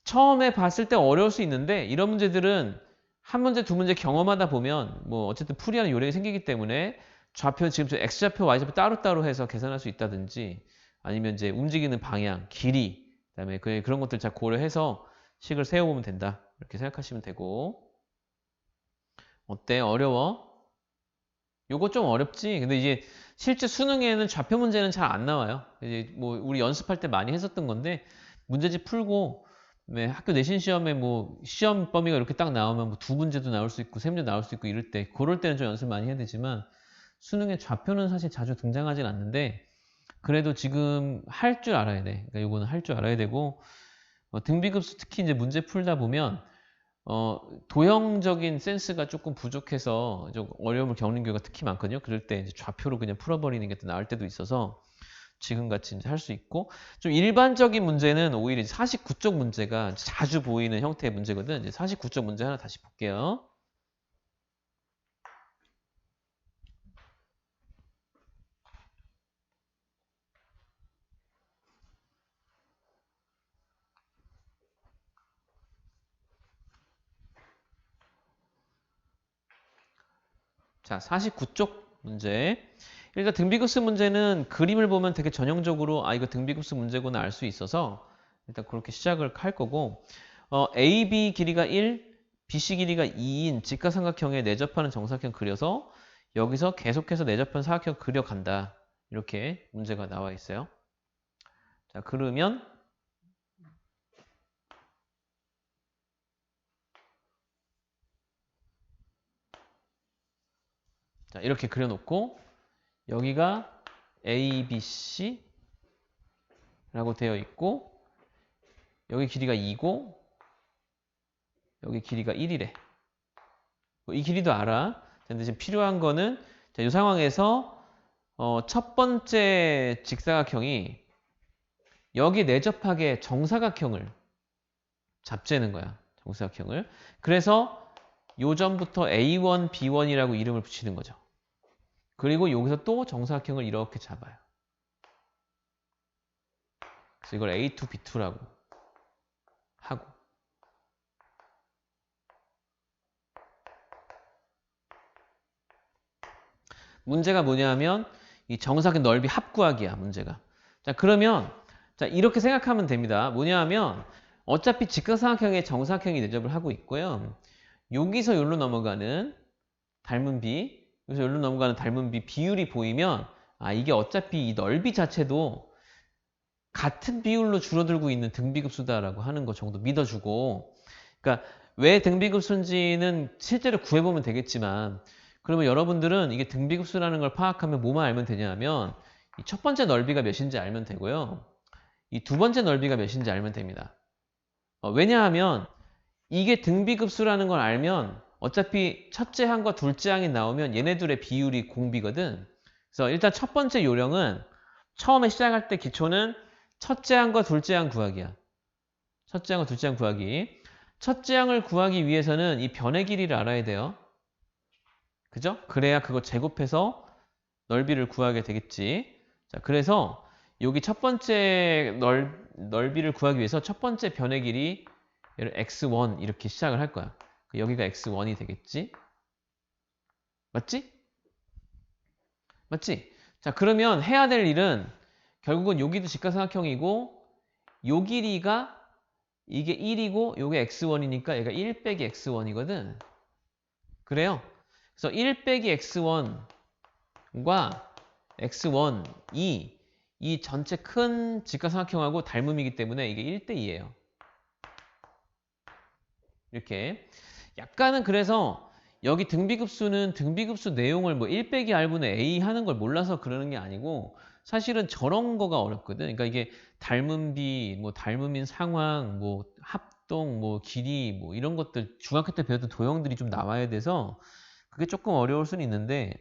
처음에 봤을 때 어려울 수 있는데 이런 문제들은 한 문제, 두 문제 경험하다 보면 뭐 어쨌든 풀이하는 요령이 생기기 때문에 좌표 지금 저 X좌표, Y좌표 따로따로 해서 계산할 수 있다든지 아니면 이제 움직이는 방향, 길이, 그다음에 그런 것들 잘 고려해서 식을 세워보면 된다. 이렇게 생각하시면 되고. 어때? 어려워? 요거 좀 어렵지? 근데 이제 실제 수능에는 좌표 문제는 잘 안 나와요. 이제 뭐 우리 연습할 때 많이 했었던 건데 문제집 풀고 학교 내신 시험에 뭐 시험 범위가 이렇게 딱 나오면 뭐 2문제도 나올 수 있고 3문제 나올 수 있고 이럴 때 그럴 때는 좀 연습 많이 해야 되지만 수능에 좌표는 사실 자주 등장하진 않는데 그래도 지금 할 줄 알아야 돼. 그러니까 요거는 할 줄 알아야 되고 등비급수 특히 이제 문제 풀다 보면 도형적인 센스가 조금 부족해서 좀 어려움을 겪는 경우가 특히 많거든요. 그럴 때 이제 좌표로 그냥 풀어버리는 게 더 나을 때도 있어서 지금같이 이제 할 수 있고 좀 일반적인 문제는 오히려 49쪽 문제가 자주 보이는 형태의 문제거든. 이제 49쪽 문제 하나 다시 볼게요. 자, 49쪽 문제. 일단 등비급수 문제는 그림을 보면 되게 전형적으로 이거 등비급수 문제구나 알 수 있어서 일단 그렇게 시작을 할 거고 AB 길이가 1, BC 길이가 2인 직각삼각형에 내접하는 정사각형 그려서 여기서 계속해서 내접한 사각형 그려간다. 이렇게 문제가 나와 있어요. 자, 그러면 자, 이렇게 그려놓고 여기가 ABC 라고 되어 있고 여기 길이가 2고 여기 길이가 1이래. 이 길이도 알아. 근데 지금 필요한 거는 이 상황에서 첫 번째 직사각형이 여기 내접하게 정사각형을 잡재는 거야. 정사각형을. 그래서 요점부터 A1, B1이라고 이름을 붙이는 거죠. 그리고 여기서 또 정사각형을 이렇게 잡아요. 그래서 이걸 A2, B2라고 하고 문제가 뭐냐면 이 정사각형 넓이 합 구하기야 문제가. 자, 그러면 자, 이렇게 생각하면 됩니다. 뭐냐면 어차피 직각삼각형에 정사각형이 대접을 하고 있고요. 여기서 여기로 넘어가는 닮은 비, 여기서 여기로 넘어가는 닮은 비 비율이 보이면 아 이게 어차피 이 넓이 자체도 같은 비율로 줄어들고 있는 등비급수다라고 하는 거 정도 믿어주고, 그러니까 왜 등비급수인지는 실제로 구해보면 되겠지만, 그러면 여러분들은 이게 등비급수라는 걸 파악하면 뭐만 알면 되냐면 이 첫 번째 넓이가 몇인지 알면 되고요. 이 두 번째 넓이가 몇인지 알면 됩니다. 왜냐하면 이게 등비급수라는 걸 알면 어차피 첫째 항과 둘째 항이 나오면 얘네들의 비율이 공비거든. 그래서 일단 첫 번째 요령은 처음에 시작할 때 기초는 첫째 항과 둘째 항 구하기야. 첫째 항과 둘째 항 구하기. 첫째 항을 구하기 위해서는 이 변의 길이를 알아야 돼요. 그죠? 그래야 그거 제곱해서 넓이를 구하게 되겠지. 자, 그래서 여기 첫 번째 넓이를 구하기 위해서 첫 번째 변의 길이 얘를 x1 이렇게 시작을 할 거야. 여기가 x1이 되겠지? 맞지? 맞지? 자, 그러면 해야 될 일은 결국은 여기도 직각삼각형이고 요 길이가 이게 1이고 요게 x1이니까 얘가 1 빼기 x1이거든. 그래요? 그래서 1 빼기 x1과 x1이 이 전체 큰 직각삼각형하고 닮음이기 때문에 이게 1대 2예요. 이렇게. 약간은 그래서 여기 등비급수는 등비급수 내용을 뭐 1 빼기 r분의 a 하는 걸 몰라서 그러는 게 아니고 사실은 저런 거가 어렵거든. 그러니까 이게 닮은 비, 뭐 닮음인 상황, 뭐 합동, 뭐 길이, 뭐 이런 것들 중학교 때 배웠던 도형들이 좀 나와야 돼서 그게 조금 어려울 수는 있는데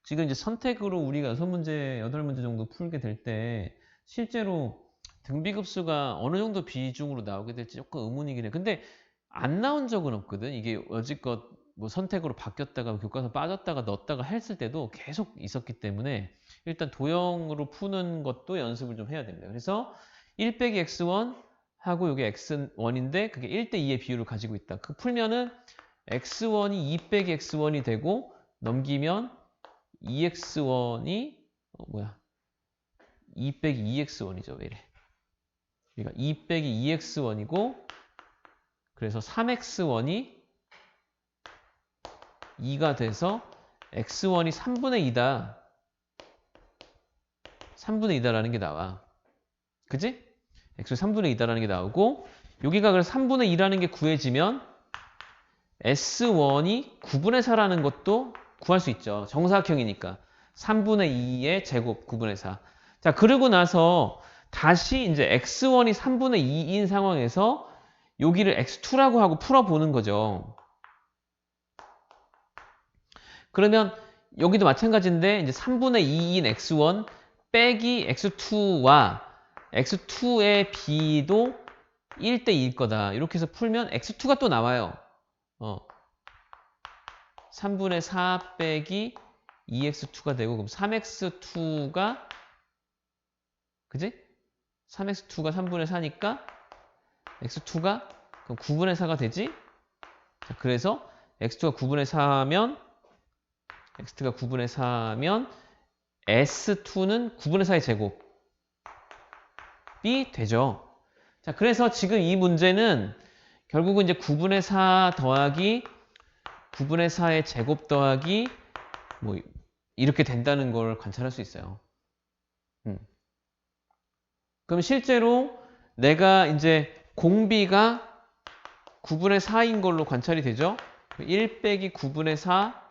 지금 이제 선택으로 우리가 6문제, 8문제 정도 풀게 될 때 실제로 등비급수가 어느 정도 비중으로 나오게 될지 조금 의문이긴 해. 근데 안 나온 적은 없거든. 이게 여지껏 뭐 선택으로 바뀌었다가 교과서 빠졌다가 넣었다가 했을 때도 계속 있었기 때문에 일단 도형으로 푸는 것도 연습을 좀 해야 됩니다. 그래서 1 빼기 x1 하고 이게 x1인데 그게 1대 2의 비율을 가지고 있다. 그 풀면은 x1이 2 빼기 x1이 되고 넘기면 2x1이 2 빼기 2x1이죠. 왜 이래? 그러니까 2 빼기 2x1이고 그래서 3x1이 2가 돼서 x1이 3분의 2다. 3분의 2다라는 게 나와. 그지? x 3분의 2다라는 게 나오고 여기가 그래서 3분의 2라는 게 구해지면 s1이 9분의 4라는 것도 구할 수 있죠. 정사각형이니까. 3분의 2의 제곱 9분의 4. 자, 그러고 나서 다시 이제 x1이 3분의 2인 상황에서 여기를 x2라고 하고 풀어보는 거죠. 그러면 여기도 마찬가지인데 이제 3분의 2인 x1 빼기 x2와 x2의 b도 1대 2일 거다. 이렇게 해서 풀면 x2가 또 나와요. 3분의 4 빼기 2x2가 되고 그럼 3x2가 그지? 3x2가 3분의 4니까 x2가 그럼 9분의 4가 되지? 자, 그래서 x2가 9분의 4면 x가 9분의 4면 s2는 9분의 4의 제곱이 되죠. 자, 그래서 지금 이 문제는 결국은 이제 9분의 4 더하기 9분의 4의 제곱 더하기 뭐 이렇게 된다는 걸 관찰할 수 있어요. 그럼 실제로 내가 이제 공비가 9분의 4인 걸로 관찰이 되죠. 1 빼기 9분의 4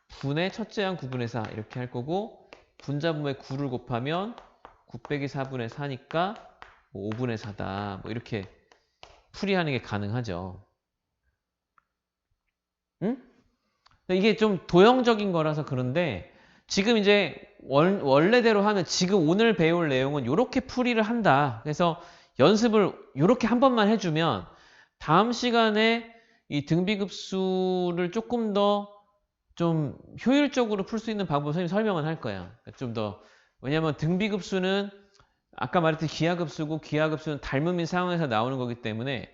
분의 첫째 항 9분의 4 이렇게 할 거고 분자분모에 9를 곱하면 9 빼기 4분의 4니까 뭐 5분의 4다. 뭐 이렇게 풀이하는 게 가능하죠. 응? 이게 좀 도형적인 거라서 그런데 지금 이제 원래대로 하면 지금 오늘 배울 내용은 이렇게 풀이를 한다. 그래서 연습을 이렇게 한 번만 해주면 다음 시간에 이 등비급수를 조금 더 좀 효율적으로 풀 수 있는 방법 선생님이 설명을 할 거야. 좀 더 왜냐면 등비급수는 아까 말했듯이 기하급수고 기하급수는 닮음인 상황에서 나오는 거기 때문에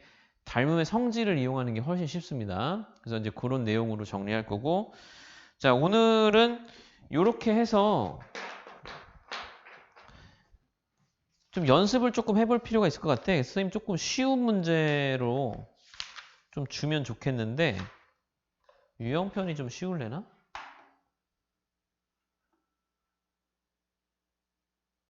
닮음의 성질을 이용하는 게 훨씬 쉽습니다. 그래서 이제 그런 내용으로 정리할 거고 자 오늘은 이렇게 해서 좀 연습을 조금 해볼 필요가 있을 것 같아. 선생님 조금 쉬운 문제로 좀 주면 좋겠는데 유형편이 좀 쉬울래나?